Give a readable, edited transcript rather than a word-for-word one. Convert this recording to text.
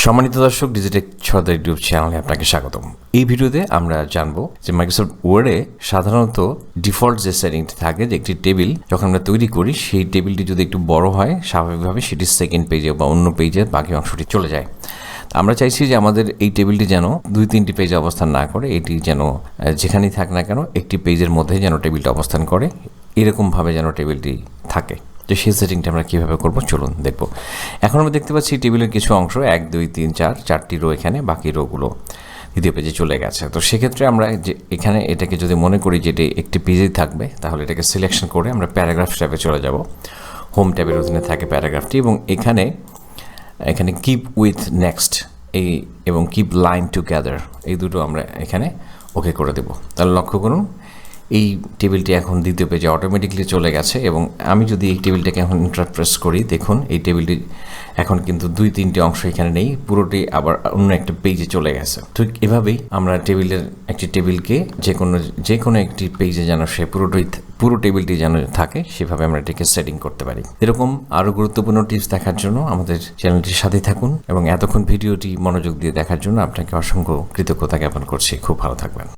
সম্মানিত দর্শক, ডিজিটেক ছড়া ইউটিউব চ্যানেলে আপনাকে স্বাগতম। এই ভিডিওতে আমরা জানবো যে মাইক্রোসফট ওয়ার্ডে সাধারণত ডিফল্ট যে সেটিংটি থাকে, যে একটি টেবিল যখন আমরা তৈরি করি সেই টেবিলটি যদি একটু বড় হয় স্বাভাবিকভাবে সেটি সেকেন্ড পেজে বা অন্য পেজে বাকি অংশটি চলে যায়। আমরা চাইছি যে আমাদের এই টেবিলটি যেন 2-3টি পেজে অবস্থান না করে, এটি যেন যেখানেই থাক না কেন একটি পেজের মধ্যেই যেন টেবিলটা অবস্থান করে, এরকমভাবে যেন টেবিলটি থাকে। তো সেই সেটিংটা আমরা কীভাবে করবো চলুন দেখব। এখন আমরা দেখতে পাচ্ছি টেবিলের কিছু অংশ 1, 2, 3, 4টি রো এখানে, বাকি রোগুলো দ্বিতীয় পেজে চলে গেছে। তো সেক্ষেত্রে আমরা যে এখানে এটাকে যদি মনে করি যে এটি একটি পেজেই থাকবে, তাহলে এটাকে সিলেকশন করে আমরা প্যারাগ্রাফ ট্যাবে চলে যাব। হোম ট্যাবের অধীনে থাকে প্যারাগ্রাফটি, এবং এখানে কিপ উইথ নেক্সট এবং কিপ লাইন টুগেদার এই দুটো আমরা এখানে ওকে করে দেব। তাহলে লক্ষ্য করুন, এই টেবিলটি এখন দ্বিতীয় পেজে অটোমেটিকলি চলে গেছে। এবং আমি যদি এই টেবিলটাকে এখন ইন্টার প্রেস করি, দেখুন এই টেবিলটি এখন কিন্তু 2-3টি অংশ এখানে নেই, পুরোটি আবার অন্য একটা পেজে চলে গেছে। ঠিক এভাবেই আমরা একটি টেবিলকে যে কোনো একটি পেজে যেন সে পুরো টেবিলটি যেন থাকে, সেভাবে আমরা এটাকে সেটিং করতে পারি। এরকম আরও গুরুত্বপূর্ণ টিপস দেখার জন্য আমাদের চ্যানেলটির সাথেই থাকুন, এবং এতক্ষণ ভিডিওটি মনোযোগ দিয়ে দেখার জন্য আপনাকে অসংখ্য কৃতজ্ঞতা জ্ঞাপন করছি। খুব ভালো থাকবেন।